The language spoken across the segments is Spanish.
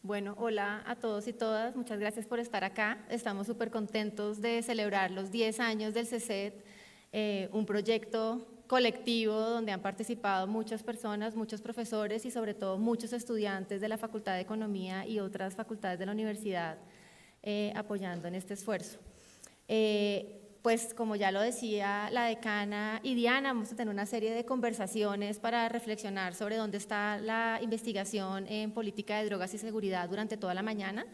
Bueno, hola a todos y todas, muchas gracias por estar acá. Estamos súper contentos de celebrar los 10 años del CECET, un proyecto colectivo donde han participado muchas personas, muchos profesores y sobre todo muchos estudiantes de la Facultad de Economía y otras facultades de la universidad apoyando en este esfuerzo. Pues como ya lo decía la decana y Diana, vamos a tener una serie de conversaciones para reflexionar sobre dónde está la investigación en política de drogas y seguridad durante toda la mañana.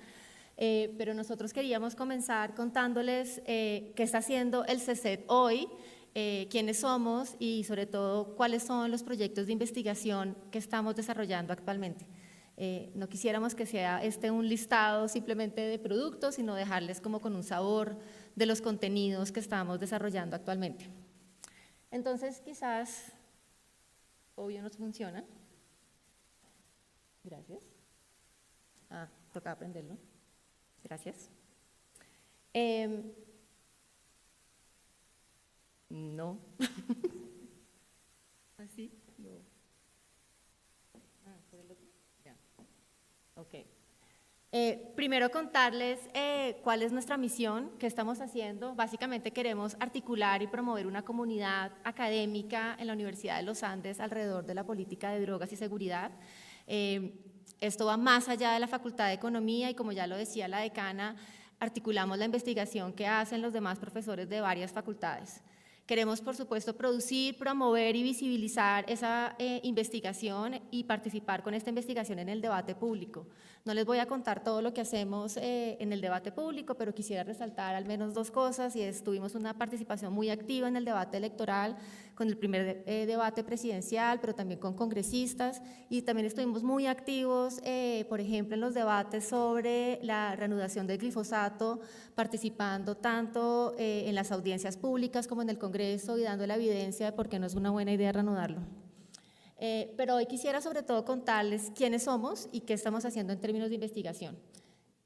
Pero nosotros queríamos comenzar contándoles qué está haciendo el CECET hoy, quiénes somos y sobre todo cuáles son los proyectos de investigación que estamos desarrollando actualmente. No quisiéramos que sea un listado simplemente de productos, sino dejarles como con un sabor de los contenidos que estamos desarrollando actualmente. Entonces, quizás, obvio no funciona. Gracias. Toca aprenderlo. Gracias. No. ¿Así? No. ¿Por el otro? Ya. Ok. Primero contarles cuál es nuestra misión, qué estamos haciendo. Básicamente queremos articular y promover una comunidad académica en la Universidad de los Andes alrededor de la política de drogas y seguridad. Esto va más allá de la Facultad de Economía y como ya lo decía la decana, articulamos la investigación que hacen los demás profesores de varias facultades. Queremos, por supuesto, producir, promover y visibilizar esa investigación y participar con esta investigación en el debate público. No les voy a contar todo lo que hacemos en el debate público, pero quisiera resaltar al menos dos cosas, y tuvimos una participación muy activa en el debate electoral, con el primer debate presidencial, pero también con congresistas, y también estuvimos muy activos, por ejemplo, en los debates sobre la reanudación del glifosato, participando tanto en las audiencias públicas como en el Congreso y dando la evidencia de por qué no es una buena idea reanudarlo. Pero hoy quisiera sobre todo contarles quiénes somos y qué estamos haciendo en términos de investigación.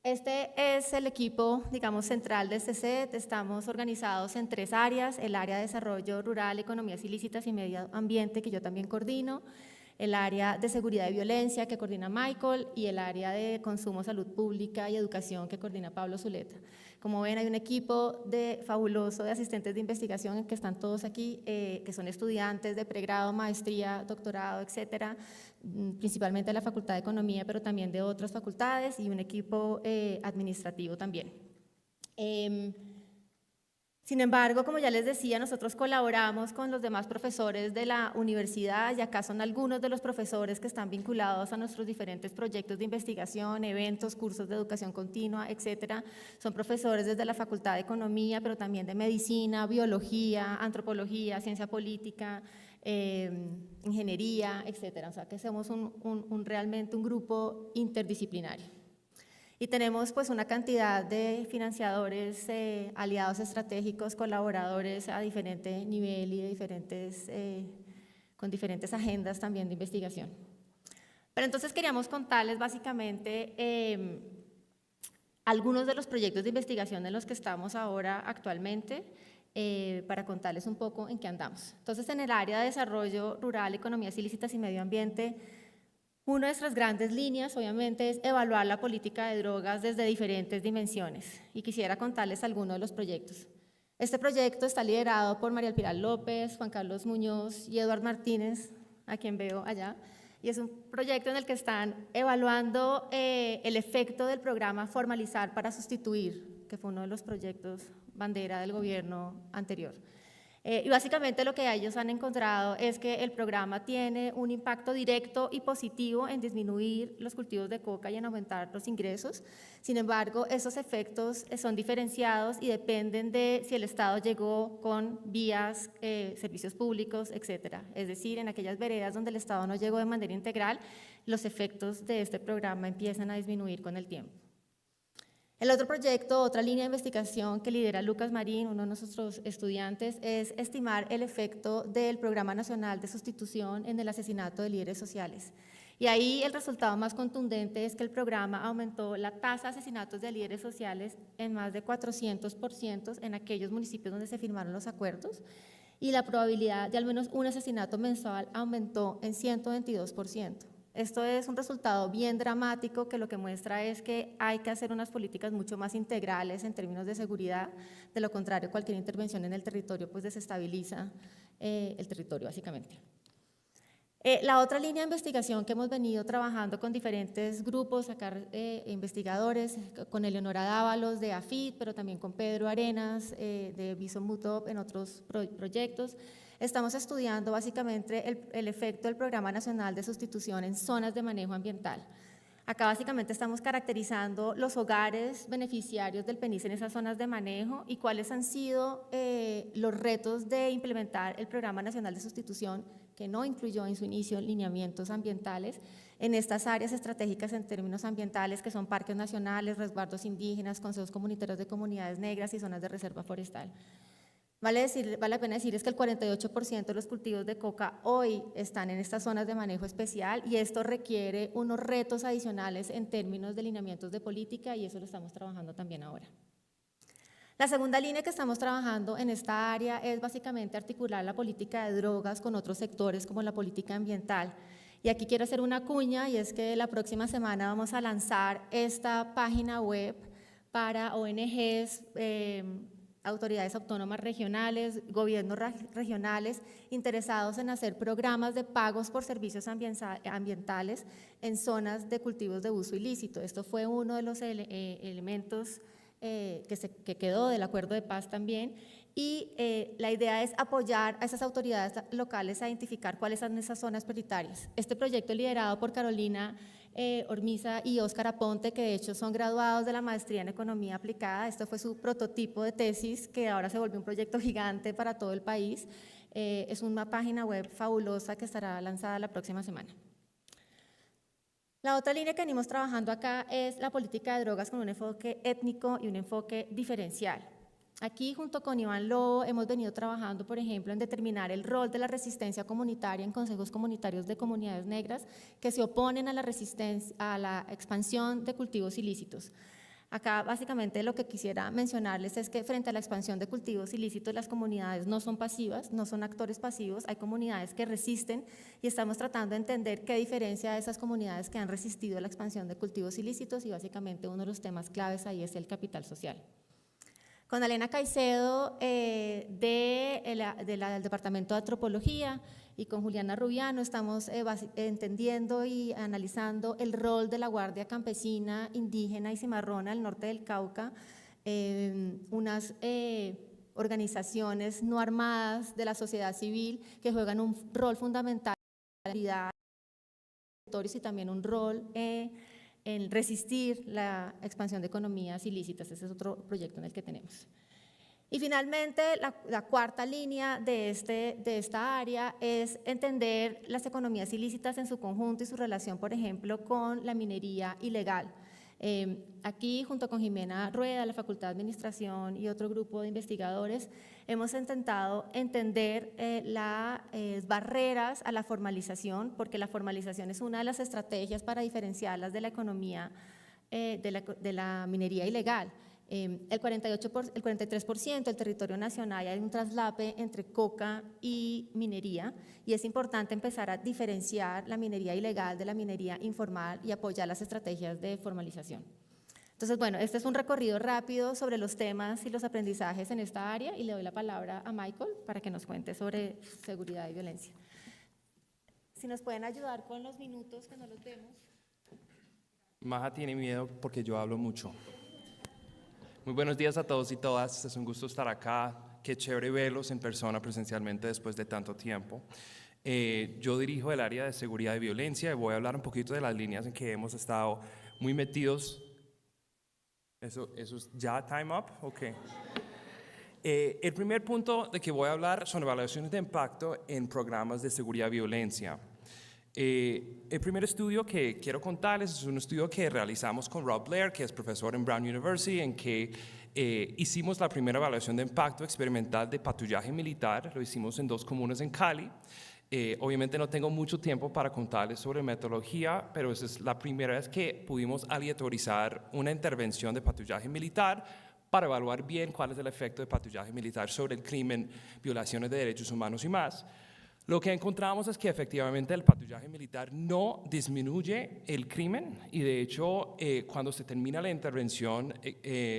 Este es el equipo, digamos, central del CECET. Estamos organizados en 3 áreas: el área de desarrollo rural, economías ilícitas y medio ambiente, que yo también coordino, el área de seguridad y violencia, que coordina Michael, y el área de consumo, salud pública y educación, que coordina Pablo Zuleta. Como ven, hay un equipo fabuloso de asistentes de investigación que están todos aquí, que son estudiantes de pregrado, maestría, doctorado, etcétera, principalmente de la Facultad de Economía, pero también de otras facultades, y un equipo administrativo también. Sin embargo, como ya les decía, nosotros colaboramos con los demás profesores de la universidad, y acá son algunos de los profesores que están vinculados a nuestros diferentes proyectos de investigación, eventos, cursos de educación continua, etcétera. Son profesores desde la Facultad de Economía, pero también de Medicina, Biología, Antropología, Ciencia Política, Ingeniería, etcétera. O sea que somos realmente un grupo interdisciplinario. Y tenemos pues una cantidad de financiadores, aliados estratégicos, colaboradores a diferente nivel y con diferentes agendas también de investigación. Pero entonces queríamos contarles básicamente algunos de los proyectos de investigación en los que estamos ahora actualmente, para contarles un poco en qué andamos. Entonces, en el área de desarrollo rural, economías ilícitas y medio ambiente, una de nuestras grandes líneas, obviamente, es evaluar la política de drogas desde diferentes dimensiones, y quisiera contarles algunos de los proyectos. Este proyecto está liderado por María Elpiral López, Juan Carlos Muñoz y Eduard Martínez, a quien veo allá, y es un proyecto en el que están evaluando el efecto del programa Formalizar para Sustituir, que fue uno de los proyectos bandera del gobierno anterior. Y básicamente lo que ellos han encontrado es que el programa tiene un impacto directo y positivo en disminuir los cultivos de coca y en aumentar los ingresos. Sin embargo, esos efectos son diferenciados y dependen de si el Estado llegó con vías, servicios públicos, etcétera. Es decir, en aquellas veredas donde el Estado no llegó de manera integral, los efectos de este programa empiezan a disminuir con el tiempo. El otro proyecto, otra línea de investigación que lidera Lucas Marín, uno de nuestros estudiantes, es estimar el efecto del Programa Nacional de Sustitución en el asesinato de líderes sociales. Y ahí el resultado más contundente es que el programa aumentó la tasa de asesinatos de líderes sociales en más de 400% en aquellos municipios donde se firmaron los acuerdos, y la probabilidad de al menos un asesinato mensual aumentó en 122%. Esto es un resultado bien dramático que lo que muestra es que hay que hacer unas políticas mucho más integrales en términos de seguridad. De lo contrario, cualquier intervención en el territorio pues desestabiliza el territorio básicamente. La otra línea de investigación que hemos venido trabajando con diferentes grupos, sacar investigadores, con Eleonora Dávalos de AFID, pero también con Pedro Arenas de Bison Mutop en otros proyectos. Estamos estudiando básicamente el efecto del Programa Nacional de Sustitución en zonas de manejo ambiental. Acá básicamente estamos caracterizando los hogares beneficiarios del PENIS en esas zonas de manejo y cuáles han sido los retos de implementar el Programa Nacional de Sustitución, que no incluyó en su inicio lineamientos ambientales, en estas áreas estratégicas en términos ambientales, que son parques nacionales, resguardos indígenas, consejos comunitarios de comunidades negras y zonas de reserva forestal. Vale la pena decir es que el 48% de los cultivos de coca hoy están en estas zonas de manejo especial y esto requiere unos retos adicionales en términos de lineamientos de política y eso lo estamos trabajando también ahora. La segunda línea que estamos trabajando en esta área es básicamente articular la política de drogas con otros sectores como la política ambiental. Y aquí quiero hacer una cuña y es que la próxima semana vamos a lanzar esta página web para ONGs, autoridades autónomas regionales, gobiernos regionales interesados en hacer programas de pagos por servicios ambientales en zonas de cultivos de uso ilícito. Esto fue uno de los elementos que quedó del acuerdo de paz también y la idea es apoyar a esas autoridades locales a identificar cuáles son esas zonas prioritarias. Este proyecto liderado por Carolina Ormiza y Óscar Aponte, que de hecho son graduados de la maestría en Economía Aplicada. Esto fue su prototipo de tesis, que ahora se volvió un proyecto gigante para todo el país. Es una página web fabulosa que estará lanzada la próxima semana. La otra línea que venimos trabajando acá es la política de drogas con un enfoque étnico y un enfoque diferencial. Aquí, junto con Iván Lobo, hemos venido trabajando, por ejemplo, en determinar el rol de la resistencia comunitaria en consejos comunitarios de comunidades negras que se oponen a la expansión de cultivos ilícitos. Acá, básicamente, lo que quisiera mencionarles es que frente a la expansión de cultivos ilícitos, las comunidades no son pasivas, no son actores pasivos, hay comunidades que resisten y estamos tratando de entender qué diferencia a esas comunidades que han resistido a la expansión de cultivos ilícitos y básicamente uno de los temas claves ahí es el capital social. Con Elena Caicedo del Departamento de Antropología y con Juliana Rubiano estamos entendiendo y analizando el rol de la Guardia Campesina, Indígena y Cimarrona al norte del Cauca, unas organizaciones no armadas de la sociedad civil que juegan un rol fundamental en la territorios y también un rol en resistir la expansión de economías ilícitas. Ese es otro proyecto en el que tenemos. Y finalmente, la cuarta línea de esta área es entender las economías ilícitas en su conjunto y su relación, por ejemplo, con la minería ilegal. Aquí, junto con Jimena Rueda, de la Facultad de Administración y otro grupo de investigadores, hemos intentado entender las barreras a la formalización, porque la formalización es una de las estrategias para diferenciarlas de la economía de la minería ilegal. El 43% del territorio nacional hay un traslape entre coca y minería y es importante empezar a diferenciar la minería ilegal de la minería informal y apoyar las estrategias de formalización. Entonces, bueno, este es un recorrido rápido sobre los temas y los aprendizajes en esta área y le doy la palabra a Michael para que nos cuente sobre seguridad y violencia. Si nos pueden ayudar con los minutos que no los vemos. Maja tiene miedo porque yo hablo mucho. Muy buenos días a todos y todas, es un gusto estar acá, qué chévere verlos en persona presencialmente después de tanto tiempo. Yo dirijo el área de seguridad y violencia y voy a hablar un poquito de las líneas en que hemos estado muy metidos. ¿Eso es ya time up? Ok. El primer punto de que voy a hablar son evaluaciones de impacto en programas de seguridad y violencia. El primer estudio que quiero contarles es un estudio que realizamos con Rob Blair, que es profesor en Brown University, en que hicimos la primera evaluación de impacto experimental de patrullaje militar. Lo hicimos en 2 comunas en Cali. Obviamente no tengo mucho tiempo para contarles sobre metodología, pero esa es la primera vez que pudimos aleatorizar una intervención de patrullaje militar para evaluar bien cuál es el efecto de patrullaje militar sobre el crimen, violaciones de derechos humanos y más. Lo que encontramos es que efectivamente el patrullaje militar no disminuye el crimen y de hecho cuando se termina la intervención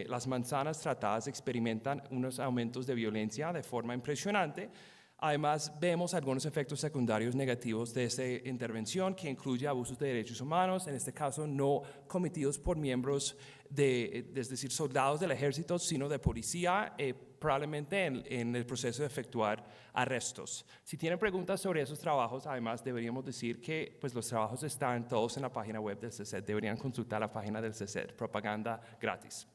las manzanas tratadas experimentan unos aumentos de violencia de forma impresionante. Además, vemos algunos efectos secundarios negativos de esta intervención que incluye abusos de derechos humanos, en este caso no cometidos por miembros es decir, soldados del ejército, sino de policía, probablemente en el proceso de efectuar arrestos. Si tienen preguntas sobre esos trabajos, además deberíamos decir que pues, los trabajos están todos en la página web del CECET, deberían consultar la página del CECET, propaganda gratis.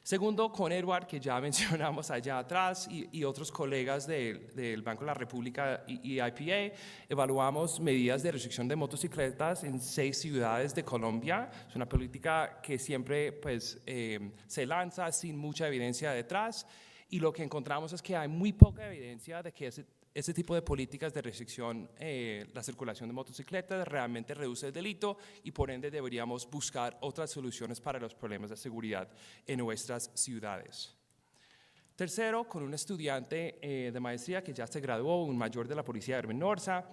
Segundo, con Edward, que ya mencionamos allá atrás, y otros colegas del Banco de la República y IPA, evaluamos medidas de restricción de motocicletas en 6 ciudades de Colombia. Es una política que siempre pues, se lanza sin mucha evidencia detrás, y lo que encontramos es que hay muy poca evidencia de que ese tipo de políticas de restricción, la circulación de motocicletas realmente reduce el delito y por ende deberíamos buscar otras soluciones para los problemas de seguridad en nuestras ciudades. Tercero, con un estudiante de maestría que ya se graduó, un mayor de la Policía de Norza,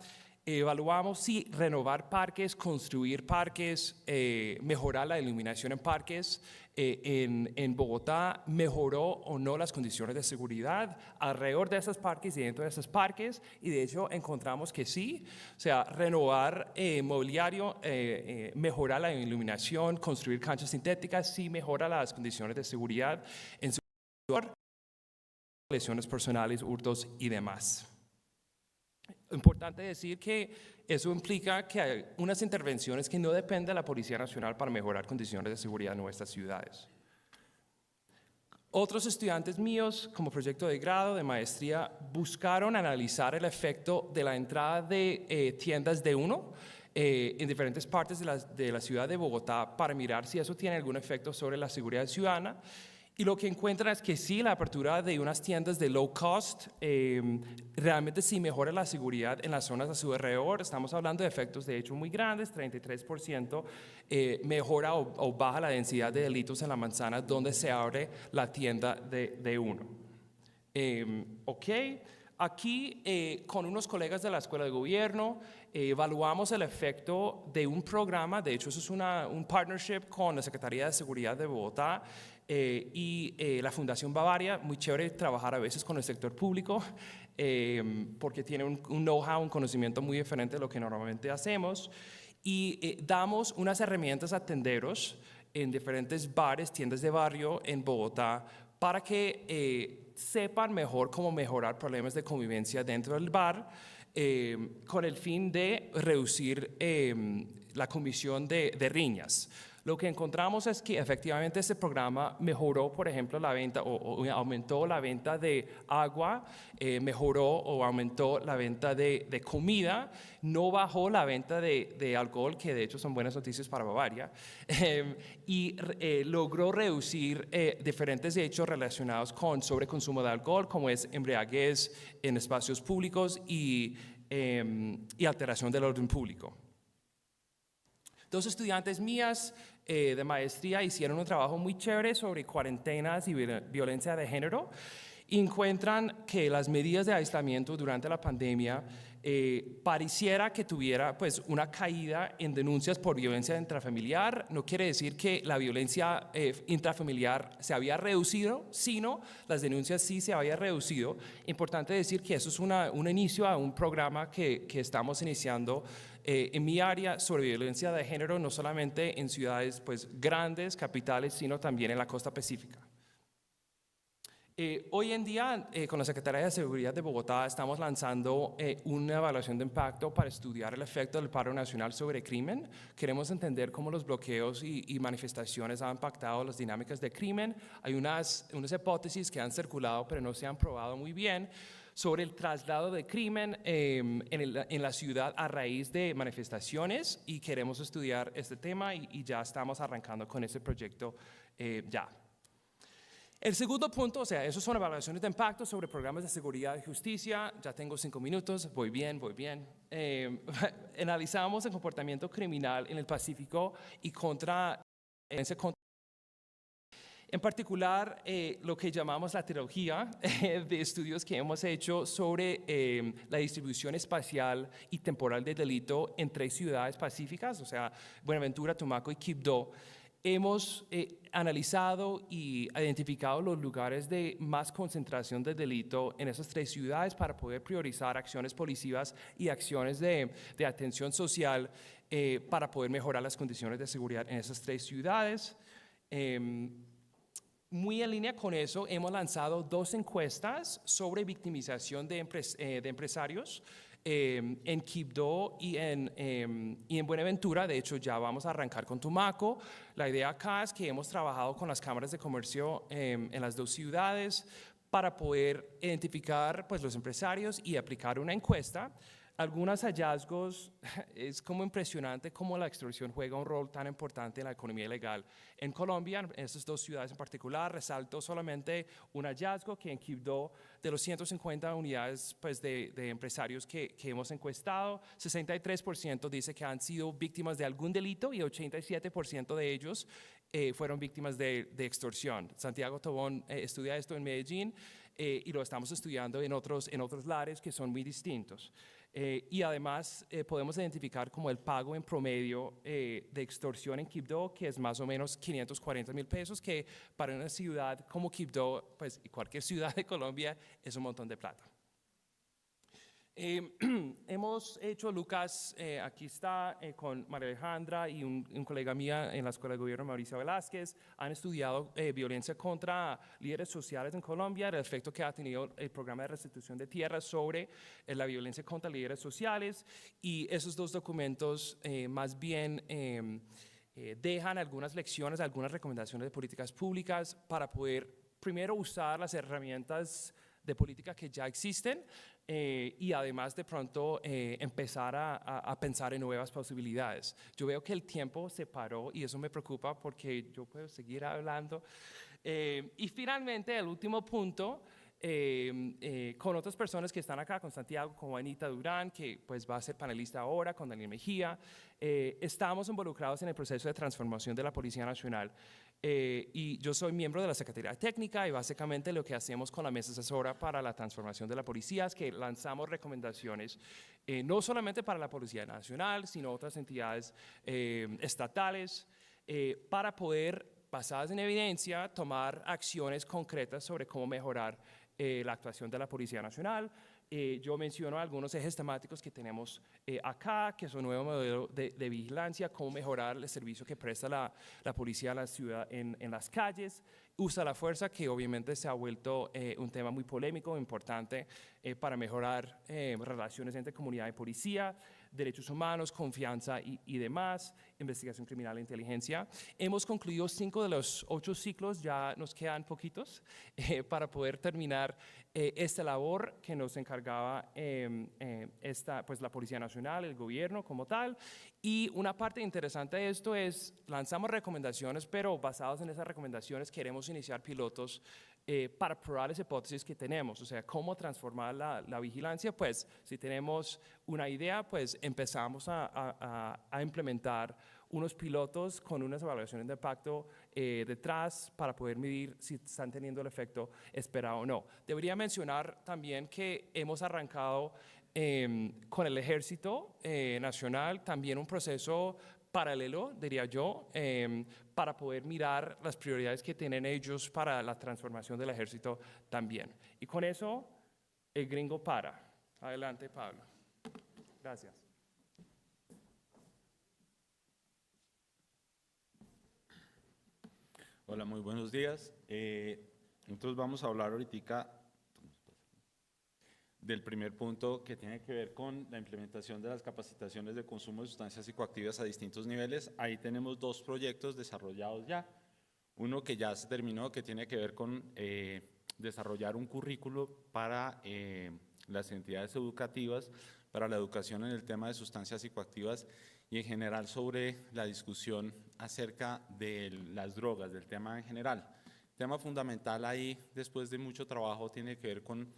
evaluamos si renovar parques, construir parques, mejorar la iluminación en parques en Bogotá mejoró o no las condiciones de seguridad alrededor de esos parques y dentro de esos parques, y de hecho encontramos que sí, o sea, renovar mobiliario, mejorar la iluminación, construir canchas sintéticas, sí mejora las condiciones de seguridad en su lugar, lesiones personales, hurtos y demás. Importante decir que eso implica que hay unas intervenciones que no dependen de la Policía Nacional para mejorar condiciones de seguridad en nuestras ciudades. Otros estudiantes míos, como proyecto de grado, de maestría, buscaron analizar el efecto de la entrada de tiendas de uno en diferentes partes de la ciudad de Bogotá para mirar si eso tiene algún efecto sobre la seguridad ciudadana. Y lo que encuentran es que sí, la apertura de unas tiendas de low cost realmente sí mejora la seguridad en las zonas a su alrededor. Estamos hablando de efectos de hecho muy grandes, 33% mejora o baja la densidad de delitos en la manzana donde se abre la tienda de uno. Aquí con unos colegas de la Escuela de Gobierno evaluamos el efecto de un programa, de hecho eso es un partnership con la Secretaría de Seguridad de Bogotá, y la Fundación Bavaria. Muy chévere trabajar a veces con el sector público porque tiene un know-how, un conocimiento muy diferente de lo que normalmente hacemos, y damos unas herramientas a tenderos en diferentes bares, tiendas de barrio en Bogotá para que sepan mejor cómo mejorar problemas de convivencia dentro del bar con el fin de reducir la comisión de riñas. Lo que encontramos es que efectivamente este programa mejoró, por ejemplo, la venta o aumentó la venta de agua, mejoró o aumentó la venta de comida, no bajó la venta de alcohol, que de hecho son buenas noticias para Bavaria, y logró reducir diferentes hechos relacionados con sobreconsumo de alcohol, como es embriaguez en espacios públicos y alteración del orden público. 2 estudiantes mías de maestría hicieron un trabajo muy chévere sobre cuarentenas y violencia de género. Encuentran que las medidas de aislamiento durante la pandemia pareciera que tuviera pues, una caída en denuncias por violencia intrafamiliar. No quiere decir que la violencia intrafamiliar se había reducido, sino las denuncias sí se había reducido. Importante decir que eso es un inicio a un programa que estamos iniciando en mi área sobre violencia de género, no solamente en ciudades pues, grandes, capitales, sino también en la costa pacífica. Hoy en día, con la Secretaría de Seguridad de Bogotá, estamos lanzando una evaluación de impacto para estudiar el efecto del paro nacional sobre crimen. Queremos entender cómo los bloqueos y manifestaciones han impactado las dinámicas de crimen. Hay unas hipótesis que han circulado, pero no se han probado muy bien, sobre el traslado de crimen en la ciudad a raíz de manifestaciones, y queremos estudiar este tema y ya estamos arrancando con ese proyecto ya. El segundo punto, o sea, esos son evaluaciones de impacto sobre programas de seguridad y justicia. Ya tengo 5 minutos, voy bien. Analizamos el comportamiento criminal en el Pacífico y En particular, lo que llamamos la trilogía de estudios que hemos hecho sobre la distribución espacial y temporal del delito en 3 ciudades pacíficas, o sea, Buenaventura, Tumaco y Quibdó. Hemos analizado y identificado los lugares de más concentración del delito en esas 3 ciudades para poder priorizar acciones policivas y acciones de atención social para poder mejorar las condiciones de seguridad en esas 3 ciudades. Muy en línea con eso, hemos lanzado 2 encuestas sobre victimización de empresarios en Quibdó y en Buenaventura. De hecho, ya vamos a arrancar con Tumaco. La idea acá es que hemos trabajado con las cámaras de comercio en las 2 ciudades para poder identificar pues, los empresarios y aplicar una encuesta. Algunos hallazgos, es como impresionante cómo la extorsión juega un rol tan importante en la economía ilegal en Colombia, en estas 2 ciudades en particular. Resalto solamente un hallazgo que en Quibdó, de los 150 unidades pues, de empresarios que hemos encuestado, 63% dice que han sido víctimas de algún delito y 87% de ellos fueron víctimas de extorsión. Santiago Tobón estudia esto en Medellín y lo estamos estudiando en otros lares que son muy distintos. Y además podemos identificar como el pago en promedio de extorsión en Quibdó, que es más o menos 540 mil pesos, que para una ciudad como Quibdó, pues y cualquier ciudad de Colombia, es un montón de plata. Hemos hecho, Lucas, aquí está con María Alejandra y un colega mía en la Escuela de Gobierno, Mauricio Velázquez, han estudiado violencia contra líderes sociales en Colombia, el efecto que ha tenido el programa de restitución de tierras sobre la violencia contra líderes sociales, y esos 2 documentos más bien dejan algunas lecciones, algunas recomendaciones de políticas públicas para poder primero usar las herramientas de política que ya existen y además de pronto empezar a pensar en nuevas posibilidades. Yo veo que el tiempo se paró y eso me preocupa porque yo puedo seguir hablando. Y finalmente, el último punto, con otras personas que están acá, con Santiago, con Anita Durán, que pues va a ser panelista ahora, con Daniel Mejía, estamos involucrados en el proceso de transformación de la Policía Nacional. Y yo soy miembro de la Secretaría Técnica y básicamente lo que hacemos con la mesa asesora para la transformación de la policía es que lanzamos recomendaciones no solamente para la Policía Nacional, sino otras entidades estatales para poder, basadas en evidencia, tomar acciones concretas sobre cómo mejorar la actuación de la Policía Nacional. Yo menciono algunos ejes temáticos que tenemos acá, que son un nuevo modelo de vigilancia, cómo mejorar el servicio que presta la policía a la ciudad en las calles, usa la fuerza, que obviamente se ha vuelto un tema muy polémico, importante para mejorar relaciones entre comunidad y policía, derechos humanos, confianza y demás, investigación criminal e inteligencia. Hemos concluido 5 de los 8 ciclos, ya nos quedan poquitos para poder terminar esta labor que nos encargaba pues la Policía Nacional, el gobierno como tal. Y una parte interesante de esto es, lanzamos recomendaciones, pero basados en esas recomendaciones queremos iniciar pilotos para probar las hipótesis que tenemos, o sea, cómo transformar la vigilancia. Pues si tenemos una idea, pues empezamos a implementar unos pilotos con unas evaluaciones de impacto detrás para poder medir si están teniendo el efecto esperado o no. Debería mencionar también que hemos arrancado con el Ejército Nacional también un proceso paralelo, diría yo, para poder mirar las prioridades que tienen ellos para la transformación del ejército también. Y con eso, el gringo para. Adelante, Pablo. Gracias. Hola, muy buenos días. Nosotros vamos a hablar ahorita del primer punto que tiene que ver con la implementación de las capacitaciones de consumo de sustancias psicoactivas a distintos niveles. Ahí tenemos 2 proyectos desarrollados ya. Uno que ya se terminó, que tiene que ver con desarrollar un currículo para las entidades educativas, para la educación en el tema de sustancias psicoactivas y en general sobre la discusión acerca de las drogas, del tema en general. El tema fundamental ahí, después de mucho trabajo, tiene que ver con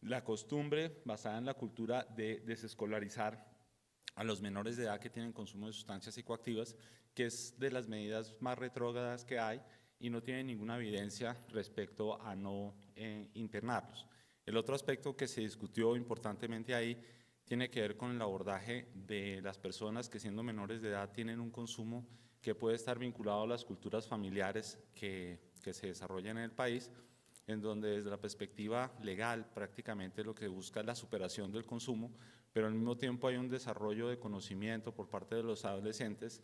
la costumbre basada en la cultura de desescolarizar a los menores de edad que tienen consumo de sustancias psicoactivas, que es de las medidas más retrógradas que hay y no tienen ninguna evidencia respecto a no internarlos. El otro aspecto que se discutió importantemente ahí tiene que ver con el abordaje de las personas que siendo menores de edad tienen un consumo que puede estar vinculado a las culturas familiares que se desarrollan en el país, en donde desde la perspectiva legal prácticamente lo que busca es la superación del consumo, pero al mismo tiempo hay un desarrollo de conocimiento por parte de los adolescentes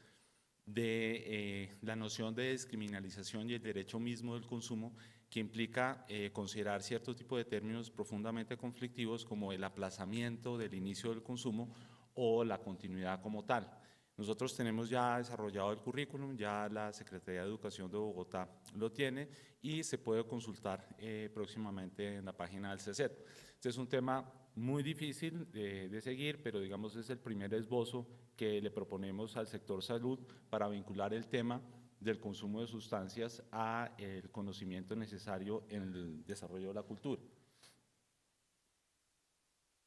de la noción de descriminalización y el derecho mismo del consumo, que implica considerar cierto tipo de términos profundamente conflictivos como el aplazamiento del inicio del consumo o la continuidad como tal. Nosotros tenemos ya desarrollado el currículum, ya la Secretaría de Educación de Bogotá lo tiene y se puede consultar próximamente en la página del CECET. Este es un tema muy difícil de seguir, pero digamos es el primer esbozo que le proponemos al sector salud para vincular el tema del consumo de sustancias a el conocimiento necesario en el desarrollo de la cultura.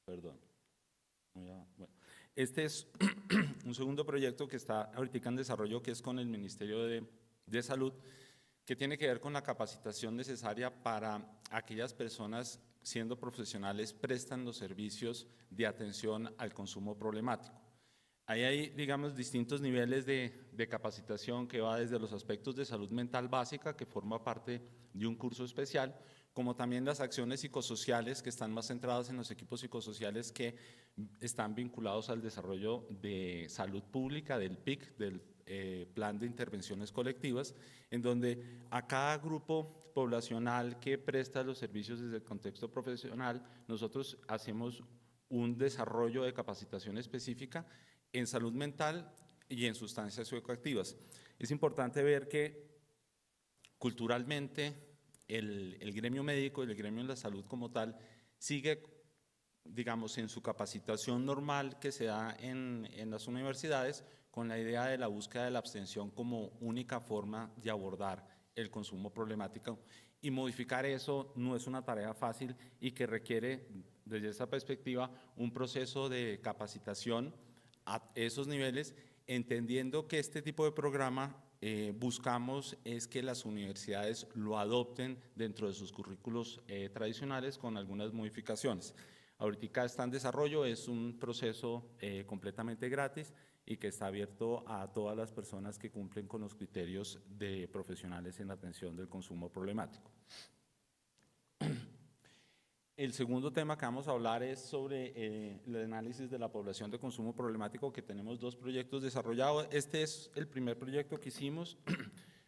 Perdón. Bueno. Este es un segundo proyecto que está ahorita en desarrollo, que es con el Ministerio de Salud, que tiene que ver con la capacitación necesaria para aquellas personas, siendo profesionales, prestan los servicios de atención al consumo problemático. Ahí hay, digamos, distintos niveles de capacitación que va desde los aspectos de salud mental básica, que forma parte de un curso especial, como también las acciones psicosociales que están más centradas en los equipos psicosociales que están vinculados al desarrollo de salud pública, del PIC, del Plan de Intervenciones Colectivas, en donde a cada grupo poblacional que presta los servicios desde el contexto profesional, nosotros hacemos un desarrollo de capacitación específica en salud mental y en sustancias psicoactivas. Es importante ver que culturalmente el gremio médico y el gremio de la salud como tal sigue, digamos, en su capacitación normal que se da en las universidades, con la idea de la búsqueda de la abstención como única forma de abordar el consumo problemático, y modificar eso no es una tarea fácil y que requiere, desde esa perspectiva, un proceso de capacitación a esos niveles, entendiendo que este tipo de programa buscamos es que las universidades lo adopten dentro de sus currículos tradicionales con algunas modificaciones. Ahorita está en desarrollo, es un proceso completamente gratis y que está abierto a todas las personas que cumplen con los criterios de profesionales en la atención del consumo problemático. El segundo tema que vamos a hablar es sobre el análisis de la población de consumo problemático, que tenemos dos proyectos desarrollados. Este es el primer proyecto que hicimos,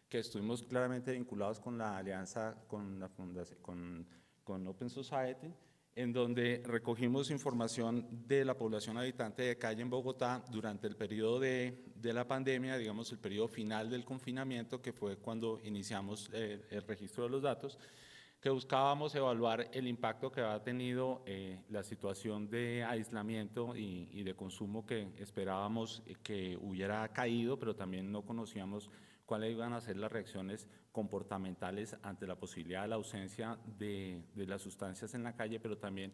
que estuvimos claramente vinculados con la alianza con la fundación, con Open Society, en donde recogimos información de la población habitante de calle en Bogotá durante el periodo de la pandemia, digamos el periodo final del confinamiento, que fue cuando iniciamos el registro de los datos, que buscábamos evaluar el impacto que había tenido la situación de aislamiento y de consumo, que esperábamos que hubiera caído, pero también no conocíamos cuáles iban a ser las reacciones comportamentales ante la posibilidad de la ausencia de las sustancias en la calle, pero también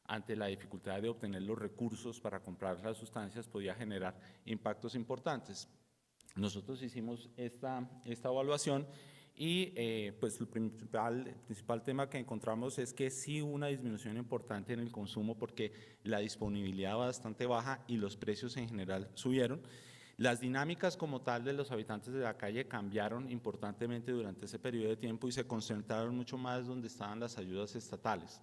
ante la dificultad de obtener los recursos para comprar las sustancias podía generar impactos importantes. Nosotros hicimos esta evaluación y pues el principal tema que encontramos es que sí hubo una disminución importante en el consumo, porque la disponibilidad va bastante baja y los precios en general subieron. Las dinámicas como tal de los habitantes de la calle cambiaron importantemente durante ese periodo de tiempo y se concentraron mucho más donde estaban las ayudas estatales.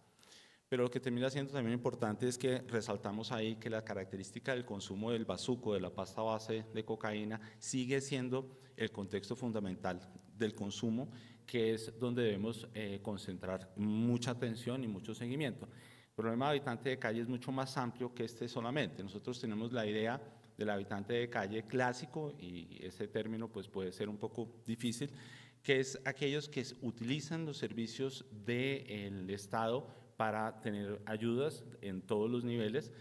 Pero lo que termina siendo también importante es que resaltamos ahí que la característica del consumo del bazuco, de la pasta base de cocaína, sigue siendo el contexto fundamental del consumo, que es donde debemos concentrar mucha atención y mucho seguimiento. El problema del habitante de calle es mucho más amplio que este solamente. Nosotros tenemos la idea del habitante de calle clásico, y ese término pues puede ser un poco difícil, que es aquellos que utilizan los servicios del Estado para tener ayudas en todos los niveles,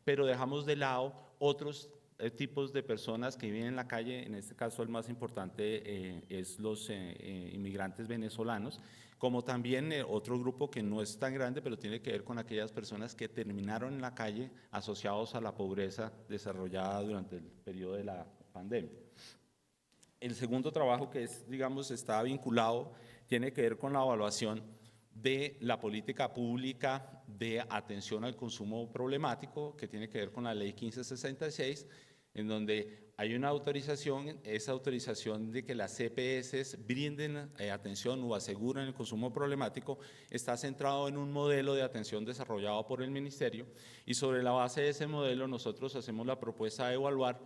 pero dejamos de lado otros tipos de personas que viven en la calle. En este caso el más importante es los inmigrantes venezolanos, como también otro grupo que no es tan grande, pero tiene que ver con aquellas personas que terminaron en la calle asociados a la pobreza desarrollada durante el periodo de la pandemia. El segundo trabajo que es, digamos, está vinculado, tiene que ver con la evaluación de la política pública de atención al consumo problemático, que tiene que ver con la Ley 1566, en donde hay una autorización, esa autorización de que las CPS brinden atención o aseguren el consumo problemático, está centrado en un modelo de atención desarrollado por el Ministerio, y sobre la base de ese modelo nosotros hacemos la propuesta de evaluar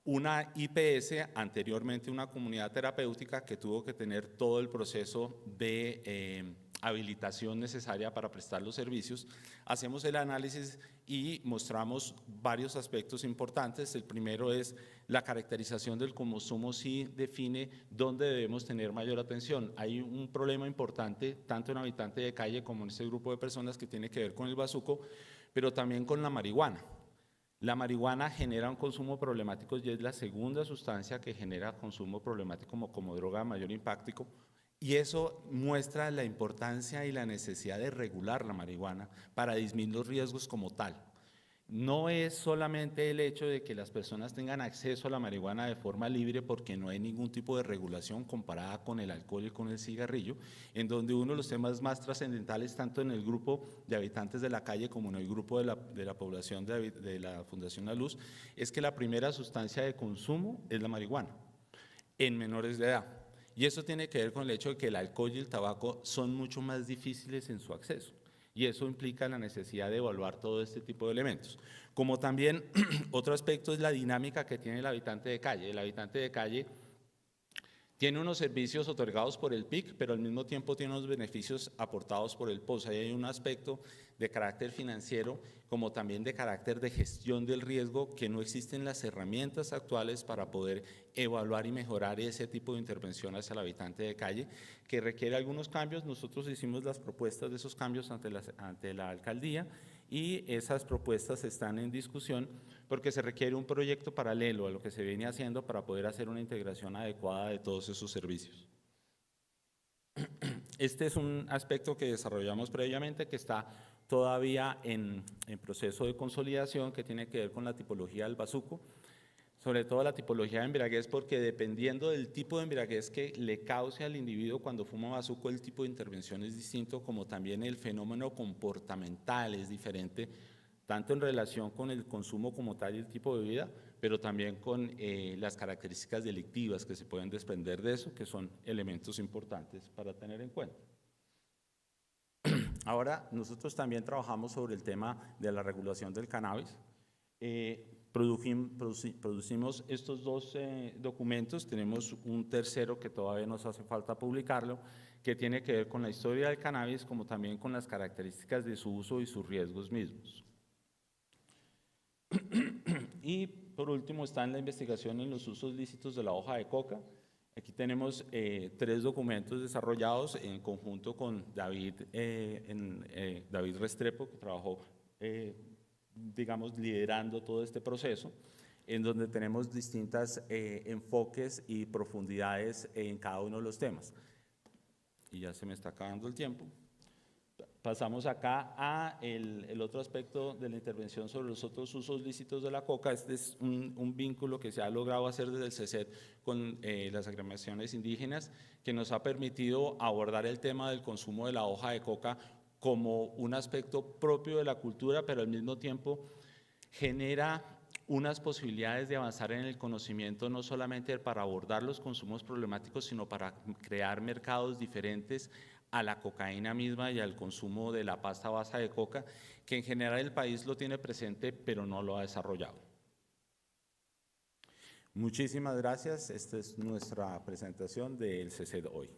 una IPS, anteriormente una comunidad terapéutica, que tuvo que tener todo el proceso de habilitación necesaria para prestar los servicios. Hacemos el análisis y mostramos varios aspectos importantes. El primero es la caracterización del consumo, sí define dónde debemos tener mayor atención. Hay un problema importante, tanto en habitante de calle como en este grupo de personas, que tiene que ver con el bazuco, pero también con la marihuana. La marihuana genera un consumo problemático y es la segunda sustancia que genera consumo problemático como droga de mayor impacto, y eso muestra la importancia y la necesidad de regular la marihuana para disminuir los riesgos como tal. No es solamente el hecho de que las personas tengan acceso a la marihuana de forma libre, porque no hay ningún tipo de regulación comparada con el alcohol y con el cigarrillo, en donde uno de los temas más trascendentales, tanto en el grupo de habitantes de la calle como en el grupo de la población de la Fundación La Luz, es que la primera sustancia de consumo es la marihuana en menores de edad. Y eso tiene que ver con el hecho de que el alcohol y el tabaco son mucho más difíciles en su acceso. Y eso implica la necesidad de evaluar todo este tipo de elementos. Como también otro aspecto es la dinámica que tiene el habitante de calle. El habitante de calle tiene unos servicios otorgados por el PIC, pero al mismo tiempo tiene unos beneficios aportados por el POS. Ahí hay un aspecto de carácter financiero, como también de carácter de gestión del riesgo, que no existen las herramientas actuales para poder evaluar y mejorar ese tipo de intervención hacia el habitante de calle, que requiere algunos cambios. Nosotros hicimos las propuestas de esos cambios ante la alcaldía, y esas propuestas están en discusión porque se requiere un proyecto paralelo a lo que se viene haciendo para poder hacer una integración adecuada de todos esos servicios. Este es un aspecto que desarrollamos previamente, que está todavía en proceso de consolidación, que tiene que ver con la tipología del bazuco, sobre todo la tipología de embriaguez, porque dependiendo del tipo de embriaguez que le cause al individuo cuando fuma bazuco, el tipo de intervención es distinto, como también el fenómeno comportamental es diferente, tanto en relación con el consumo como tal y el tipo de vida, pero también con las características delictivas que se pueden desprender de eso, que son elementos importantes para tener en cuenta. Ahora, nosotros también trabajamos sobre el tema de la regulación del cannabis. Producimos estos dos documentos, tenemos un tercero que todavía nos hace falta publicarlo, que tiene que ver con la historia del cannabis, como también con las características de su uso y sus riesgos mismos. Y por último está en la investigación en los usos lícitos de la hoja de coca. Aquí tenemos 3 documentos desarrollados en conjunto con David Restrepo, que trabajó digamos, liderando todo este proceso, en donde tenemos distintos enfoques y profundidades en cada uno de los temas. Y ya se me está acabando el tiempo. Pasamos acá a el otro aspecto de la intervención sobre los otros usos lícitos de la coca. Este es un vínculo que se ha logrado hacer desde el CECET con las agremiaciones indígenas, que nos ha permitido abordar el tema del consumo de la hoja de coca como un aspecto propio de la cultura, pero al mismo tiempo genera unas posibilidades de avanzar en el conocimiento, no solamente para abordar los consumos problemáticos, sino para crear mercados diferentes a la cocaína misma y al consumo de la pasta base de coca, que en general el país lo tiene presente, pero no lo ha desarrollado. Muchísimas gracias. Esta es nuestra presentación del CECET hoy.